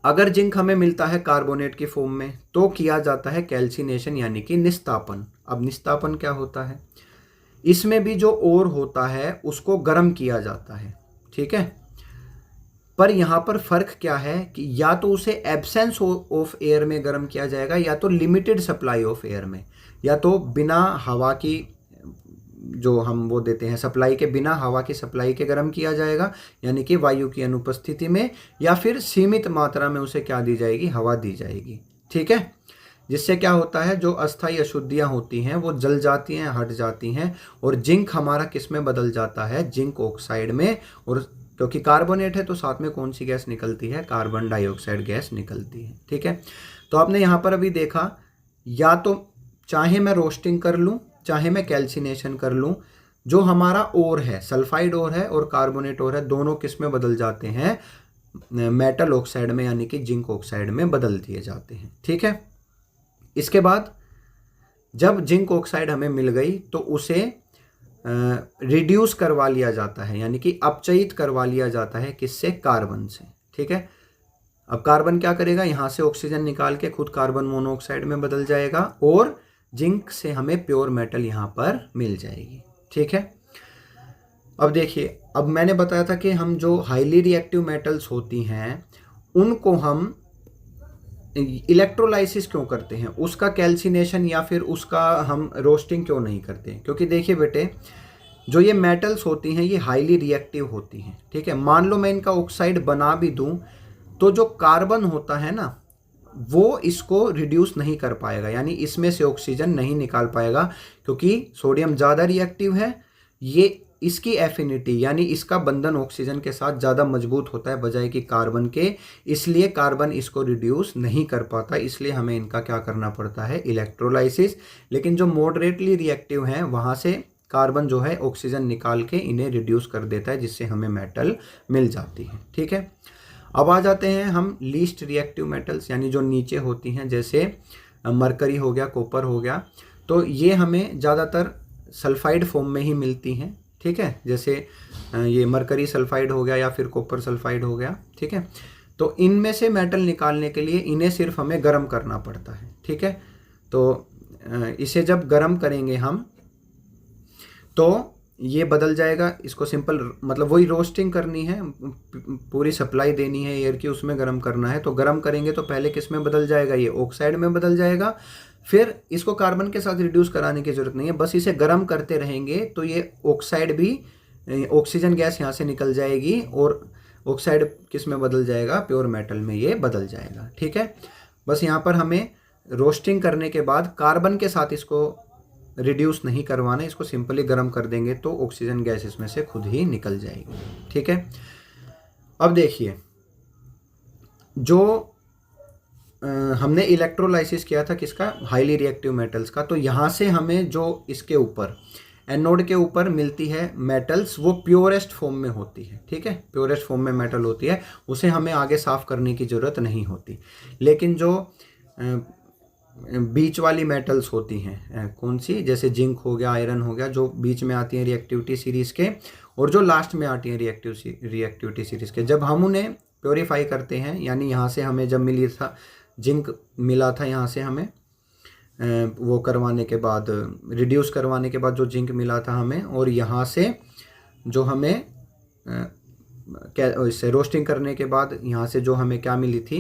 अगर जिंक हमें मिलता है कार्बोनेट की फॉर्म में, तो किया जाता है कैल्सिनेशन यानी कि निस्तापन। अब निस्तापन क्या होता है, इसमें भी जो ओर होता है उसको गर्म किया जाता है, ठीक है। पर यहाँ पर फर्क क्या है कि या तो उसे एब्सेंस ऑफ एयर में गर्म किया जाएगा, या तो लिमिटेड सप्लाई ऑफ एयर में, या तो बिना हवा की जो हम वो देते हैं सप्लाई के, बिना हवा की सप्लाई के गर्म किया जाएगा, यानी कि वायु की अनुपस्थिति में, या फिर सीमित मात्रा में उसे क्या दी जाएगी, हवा दी जाएगी, ठीक है। जिससे क्या होता है, जो अस्थायी अशुद्धियां होती हैं वो जल जाती हैं, हट जाती हैं, और जिंक हमारा किस में बदल जाता है, जिंक ऑक्साइड में। और क्योंकि कार्बोनेट है तो साथ में कौन सी गैस निकलती है, कार्बन डाइऑक्साइड गैस निकलती है, ठीक है। तो आपने यहाँ पर अभी देखा, या तो चाहे मैं रोस्टिंग कर लूँ, चाहे मैं कैल्सिनेशन कर लूँ, जो हमारा ओर है, सल्फाइड ओर है और कार्बोनेट ओर है, दोनों किस में बदल जाते हैं, मेटल ऑक्साइड में, यानी कि जिंक ऑक्साइड में बदल दिए जाते हैं, ठीक है। इसके बाद जब जिंक ऑक्साइड हमें मिल गई तो उसे रिड्यूस करवा लिया जाता है, यानी कि अपचयित करवा लिया जाता है, किससे, कार्बन से, ठीक है। अब कार्बन क्या करेगा, यहाँ से ऑक्सीजन निकाल के खुद कार्बन मोनोऑक्साइड में बदल जाएगा, और जिंक से हमें प्योर मेटल यहाँ पर मिल जाएगी, ठीक है। अब देखिए, अब मैंने बताया था कि हम जो हाईली रिएक्टिव मेटल्स होती हैं उनको हम इलेक्ट्रोलाइसिस क्यों करते हैं, उसका कैल्सिनेशन या फिर उसका हम रोस्टिंग क्यों नहीं करते, क्योंकि देखिए बेटे, जो ये मेटल्स होती हैं ये हाईली रिएक्टिव होती हैं, ठीक है। मान लो मैं इनका ऑक्साइड बना भी दूं, तो जो कार्बन होता है ना, वो इसको रिड्यूस नहीं कर पाएगा, यानी इसमें से ऑक्सीजन नहीं निकाल पाएगा, क्योंकि सोडियम ज़्यादा रिएक्टिव है, ये इसकी एफिनिटी यानी इसका बंधन ऑक्सीजन के साथ ज़्यादा मजबूत होता है बजाय कि कार्बन के, इसलिए कार्बन इसको रिड्यूस नहीं कर पाता, इसलिए हमें इनका क्या करना पड़ता है, इलेक्ट्रोलाइसिस। लेकिन जो मॉडरेटली रिएक्टिव हैं वहाँ से कार्बन जो है ऑक्सीजन निकाल के इन्हें रिड्यूस कर देता है, जिससे हमें मेटल मिल जाती है, ठीक है। अब आ जाते हैं हम लीस्ट रिएक्टिव मेटल्स, यानी जो नीचे होती हैं, जैसे मरकरी हो गया, कॉपर हो गया, तो ये हमें ज़्यादातर सल्फाइड फॉर्म में ही मिलती हैं, ठीक है। जैसे ये मरकरी सल्फाइड हो गया या फिर कॉपर सल्फाइड हो गया, ठीक है। तो इनमें से मेटल निकालने के लिए इन्हें सिर्फ हमें गर्म करना पड़ता है, ठीक है। तो इसे जब गर्म करेंगे हम तो ये बदल जाएगा, इसको सिंपल मतलब वही रोस्टिंग करनी है, पूरी सप्लाई देनी है एयर की, उसमें गर्म करना है। तो गर्म करेंगे तो पहले किस में बदल जाएगा, ये ऑक्साइड में बदल जाएगा। फिर इसको कार्बन के साथ रिड्यूस कराने की जरूरत नहीं है, बस इसे गर्म करते रहेंगे तो ये ऑक्साइड भी, ऑक्सीजन गैस यहाँ से निकल जाएगी और ऑक्साइड किस में बदल जाएगा, प्योर मेटल में ये बदल जाएगा, ठीक है। बस यहाँ पर हमें रोस्टिंग करने के बाद कार्बन के साथ इसको रिड्यूस नहीं करवाना, इसको सिंपली गर्म कर देंगे तो ऑक्सीजन गैस इसमें से खुद ही निकल जाएगी, ठीक है। अब देखिए, जो हमने इलेक्ट्रोलाइसिस किया था किसका, हाईली रिएक्टिव मेटल्स का, तो यहाँ से हमें जो इसके ऊपर एनोड के ऊपर मिलती है मेटल्स, वो प्योरेस्ट फॉर्म में होती है, ठीक है। प्योरेस्ट फॉर्म में मेटल होती है, उसे हमें आगे साफ करने की ज़रूरत नहीं होती। लेकिन जो बीच वाली मेटल्स होती हैं, कौन सी, जैसे जिंक हो गया, आयरन हो गया, जो बीच में आती हैं रिएक्टिविटी सीरीज़ के, और जो लास्ट में आती हैं रिएक्टिविटी सीरीज़ के। जब हम उन्हें प्योरीफाई करते हैं, यानी यहाँ से हमें जब मिली था जिंक, मिला था यहाँ से हमें वो करवाने के बाद, रिड्यूस करवाने के बाद जो जिंक मिला था हमें, और यहाँ से जो हमें इससे रोस्टिंग करने के बाद यहाँ से जो हमें क्या मिली थी,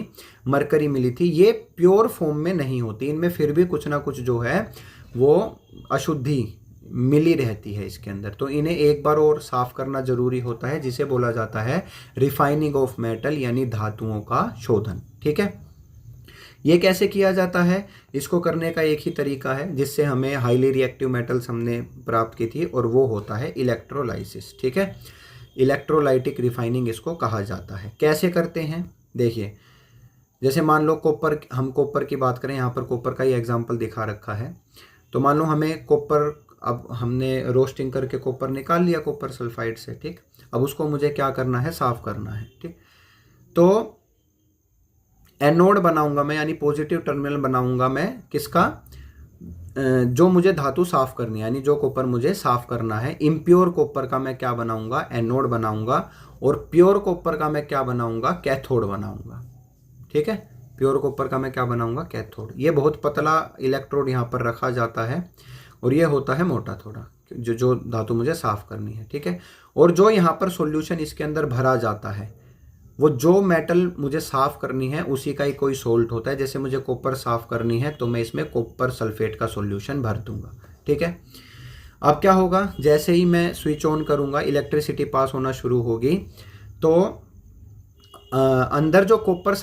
मरकरी मिली थी, ये प्योर फॉर्म में नहीं होती, इनमें फिर भी कुछ ना कुछ जो है वो अशुद्धि मिली रहती है इसके अंदर। तो इन्हें एक बार और साफ करना जरूरी होता है, जिसे बोला जाता है रिफाइनिंग ऑफ मेटल, यानी धातुओं का शोधन। ठीक है, ये कैसे किया जाता है, इसको करने का एक ही तरीका है जिससे हमें हाईली रिएक्टिव मेटल्स हमने प्राप्त की थी, और वो होता है इलेक्ट्रोलाइसिस। ठीक है, इलेक्ट्रोलाइटिक रिफाइनिंग इसको कहा जाता है। कैसे करते हैं, देखिए, जैसे मान लो कॉपर, हम कॉपर की बात करें, यहाँ पर कॉपर का ही एग्जांपल दिखा रखा है। तो मान लो हमें कॉपर, अब हमने रोस्टिंग करके कॉपर निकाल लिया कॉपर सल्फाइड से। ठीक, अब उसको मुझे क्या करना है, साफ करना है। ठीक, तो एनोड बनाऊंगा मैं, यानी पॉजिटिव टर्मिनल बनाऊंगा मैं किसका, जो मुझे धातु साफ करनी है, यानी जो कॉपर मुझे साफ करना है। इम्प्योर कॉपर का मैं क्या बनाऊंगा, एनोड बनाऊंगा, और प्योर कॉपर का मैं क्या बनाऊंगा, कैथोड बनाऊंगा। ठीक है, प्योर कॉपर का मैं क्या बनाऊंगा, कैथोड। ये बहुत पतला इलेक्ट्रोड यहाँ पर रखा जाता है, और ये होता है मोटा थोड़ा, जो धातु मुझे साफ करनी है। ठीक है, और जो यहाँ पर सॉल्यूशन इसके अंदर भरा जाता है, वो जो मेटल मुझे साफ करनी है उसी का ही कोई सोल्ट होता है। जैसे मुझे कॉपर साफ करनी है तो मैं इसमें कॉपर सल्फेट का सॉल्यूशन भर दूंगा। ठीक है, अब क्या होगा, जैसे ही मैं स्विच ऑन करूंगा, इलेक्ट्रिसिटी पास होना शुरू होगी, तो अंदर जो कॉपर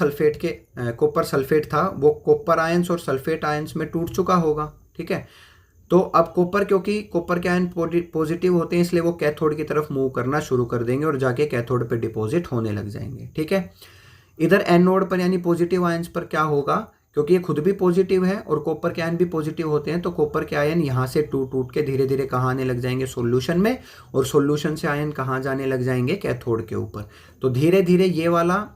सल्फेट था वो कॉपर आयंस और सल्फेट आयंस में टूट चुका होगा। ठीक है, तो अब कॉपर, क्योंकि कॉपर के आयन पॉजिटिव होते हैं, इसलिए वो कैथोड की तरफ मूव करना शुरू कर देंगे और जाके कैथोड पे डिपॉजिट होने लग जाएंगे। ठीक है, इधर एनोड पर यानी पॉजिटिव आयंस पर क्या होगा, क्योंकि ये खुद भी पॉजिटिव है और कॉपर के आयन भी पॉजिटिव होते हैं, तो कॉपर के आयन यहाँ से टूट के धीरे धीरे कहाँ आने लग जाएंगे, सॉल्यूशन में, और सॉल्यूशन से आयन कहाँ जाने लग जाएंगे, कैथोड के ऊपर। तो धीरे धीरे ये वाला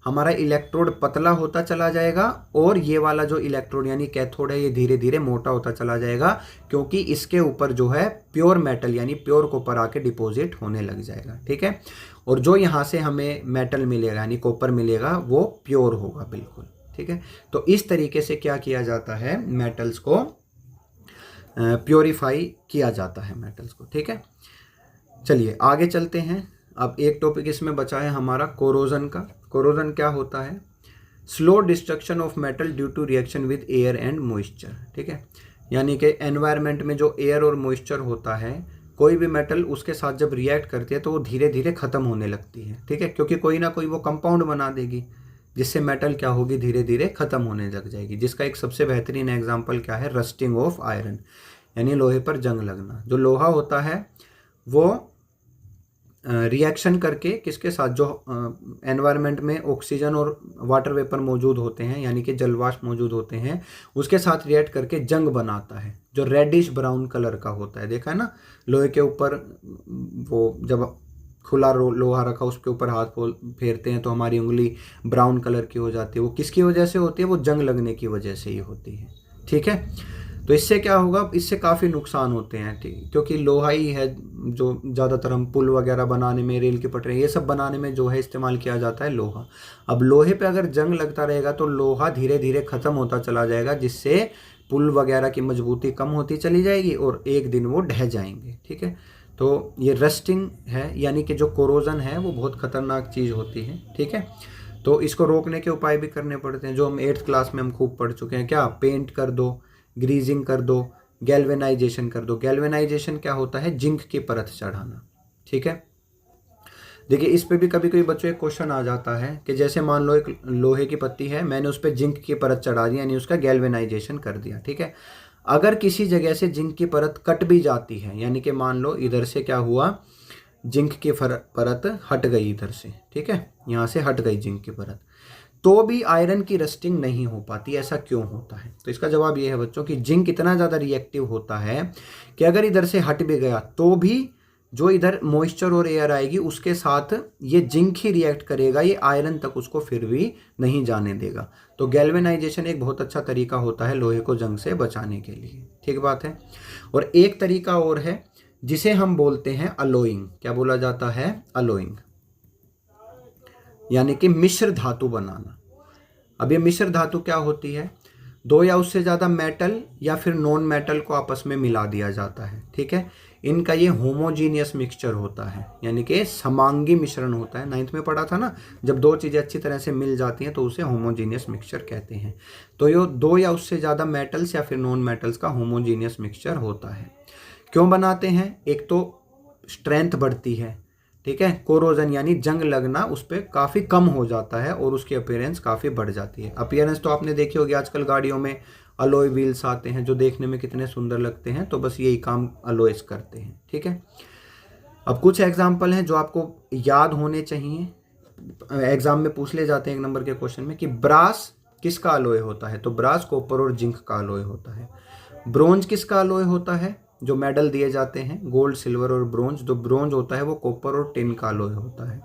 हमारा इलेक्ट्रोड पतला होता चला जाएगा, और ये वाला जो इलेक्ट्रोड यानी कैथोड है, ये धीरे धीरे मोटा होता चला जाएगा, क्योंकि इसके ऊपर जो है प्योर मेटल यानी प्योर कॉपर आके डिपॉजिट होने लग जाएगा। ठीक है, और जो यहाँ से हमें मेटल मिलेगा यानी कॉपर मिलेगा, वो प्योर होगा बिल्कुल। ठीक है, तो इस तरीके से क्या किया जाता है, मेटल्स को प्योरीफाई किया जाता है मेटल्स को। ठीक है, चलिए आगे चलते हैं। अब एक टॉपिक इसमें बचा है हमारा कोरोजन का। कोरोजन क्या होता है, slow destruction of metal due to reaction with air and moisture. ठीक है, यानी कि एनवायरनमेंट में जो एयर और मॉइस्चर होता है, कोई भी मेटल उसके साथ जब रिएक्ट करती है तो वो धीरे धीरे खत्म होने लगती है। ठीक है, क्योंकि कोई ना कोई वो कंपाउंड बना देगी, जिससे मेटल क्या होगी, धीरे धीरे खत्म होने लग जाएगी। जिसका एक सबसे बेहतरीन एग्जाम्पल क्या है, रस्टिंग ऑफ आयरन, यानी लोहे पर जंग लगना। जो लोहा होता है वो रिएक्शन करके किसके साथ, जो एनवायरनमेंट में ऑक्सीजन और वाटर वेपर मौजूद होते हैं, यानी कि जलवाष्प मौजूद होते हैं, उसके साथ रिएक्ट करके जंग बनाता है, जो रेडिश ब्राउन कलर का होता है। देखा है ना, लोहे के ऊपर वो जब खुला लोहा रखा, उसके ऊपर हाथ फेरते हैं तो हमारी उंगली ब्राउन कलर की हो जाती है। वो किसकी वजह से होती है, वो जंग लगने की वजह से ही होती है। ठीक है, तो इससे क्या होगा, इससे काफ़ी नुकसान होते हैं। ठीक, क्योंकि लोहा ही है जो ज़्यादातर हम पुल वगैरह बनाने में, रेल की पटरी, ये सब बनाने में जो है इस्तेमाल किया जाता है लोहा। अब लोहे पे अगर जंग लगता रहेगा तो लोहा धीरे धीरे ख़त्म होता चला जाएगा, जिससे पुल वगैरह की मजबूती कम होती चली जाएगी और एक दिन वो ढह जाएंगे। ठीक है, तो ये रस्टिंग है, यानी कि जो कोरोजन है वो बहुत ख़तरनाक चीज़ होती है। ठीक है, तो इसको रोकने के उपाय भी करने पड़ते हैं, जो हम 8th क्लास में हम खूब पढ़ चुके हैं। क्या, पेंट कर दो, ग्रीजिंग कर दो, गैल्वेनाइजेशन कर दो। गैल्वेनाइजेशन क्या होता है, जिंक की परत चढ़ाना। ठीक है, देखिए इस पे भी कभी कभी बच्चों एक क्वेश्चन आ जाता है कि जैसे मान लो एक लोहे की पत्ती है, मैंने उस पर जिंक की परत चढ़ा दी, यानी उसका गैल्वेनाइजेशन कर दिया। ठीक है, अगर किसी जगह से जिंक की परत कट भी जाती है, यानी कि मान लो इधर से क्या हुआ, जिंक की परत हट गई इधर से, ठीक है, यहाँ से हट गई जिंक की परत, तो भी आयरन की रस्टिंग नहीं हो पाती। ऐसा क्यों होता है, तो इसका जवाब ये है बच्चों कि जिंक इतना ज़्यादा रिएक्टिव होता है कि अगर इधर से हट भी गया तो भी जो इधर मॉइस्चर और एयर आएगी उसके साथ ये जिंक ही रिएक्ट करेगा, ये आयरन तक उसको फिर भी नहीं जाने देगा। तो गैल्वेनाइजेशन एक बहुत अच्छा तरीका होता है लोहे को जंग से बचाने के लिए, ठीक बात है। और एक तरीका और है जिसे हम बोलते हैं अलोइंग। क्या बोला जाता है? अलोइंग, यानी कि मिश्र धातु बनाना। अब ये मिश्र धातु क्या होती है? दो या उससे ज़्यादा मेटल या फिर नॉन मेटल को आपस में मिला दिया जाता है, ठीक है। इनका ये होमोजीनियस मिक्सचर होता है, यानी कि समांगी मिश्रण होता है। 9th में पढ़ा था ना, जब दो चीज़ें अच्छी तरह से मिल जाती हैं तो उसे होमोजीनियस मिक्सचर कहते हैं। तो ये दो या उससे ज़्यादा मेटल्स या फिर नॉन मेटल्स का होमोजीनियस मिक्सचर होता है। क्यों बनाते हैं? एक तो स्ट्रेंथ बढ़ती है, ठीक है, कोरोजन यानी जंग लगना उस पर काफ़ी कम हो जाता है और उसकी अपीयरेंस काफ़ी बढ़ जाती है। अपीयरेंस तो आपने देखी होगी, आजकल गाड़ियों में अलॉय व्हील्स आते हैं जो देखने में कितने सुंदर लगते हैं, तो बस यही काम अलॉयस करते हैं, ठीक है। अब कुछ एग्जाम्पल हैं जो आपको याद होने चाहिए, एग्जाम में पूछ ले जाते हैं 1 नंबर के क्वेश्चन में कि ब्रास किसका अलॉय होता है? तो ब्रास कॉपर और जिंक का अलॉय होता है। ब्रोंज किसका अलॉय होता है? जो मेडल दिए जाते हैं गोल्ड, सिल्वर और ब्रोंज, जो ब्रोंज होता है वो कॉपर और टिन का अलॉय होता है।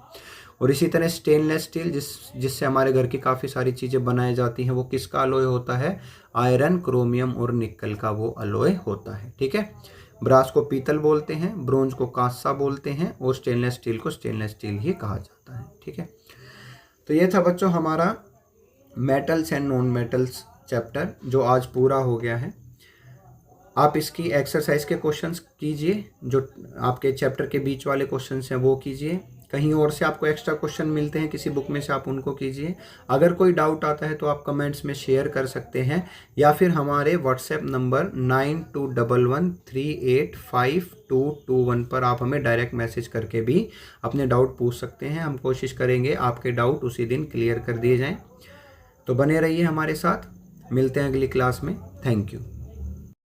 और इसी तरह स्टेनलेस स्टील जिससे हमारे घर की काफ़ी सारी चीज़ें बनाई जाती हैं, वो किसका अलॉय होता है? आयरन, क्रोमियम और निकल का वो अलॉय होता है, ठीक है। ब्रास को पीतल बोलते हैं, ब्रोंज को कांसा बोलते हैं और स्टेनलेस स्टील को स्टेनलेस स्टील ही कहा जाता है, ठीक है। तो ये था बच्चों हमारा metals and non metals chapter जो आज पूरा हो गया है। आप इसकी एक्सरसाइज के क्वेश्चंस कीजिए, जो आपके चैप्टर के बीच वाले क्वेश्चंस हैं वो कीजिए। कहीं और से आपको एक्स्ट्रा क्वेश्चन मिलते हैं किसी बुक में से, आप उनको कीजिए। अगर कोई डाउट आता है तो आप कमेंट्स में शेयर कर सकते हैं, या फिर हमारे व्हाट्सएप नंबर 9211385221 पर आप हमें डायरेक्ट मैसेज करके भी अपने डाउट पूछ सकते हैं। हम कोशिश करेंगे आपके डाउट उसी दिन क्लियर कर दिए जाएँ। तो बने रहिए हमारे साथ, मिलते हैं अगली क्लास में। Thank you.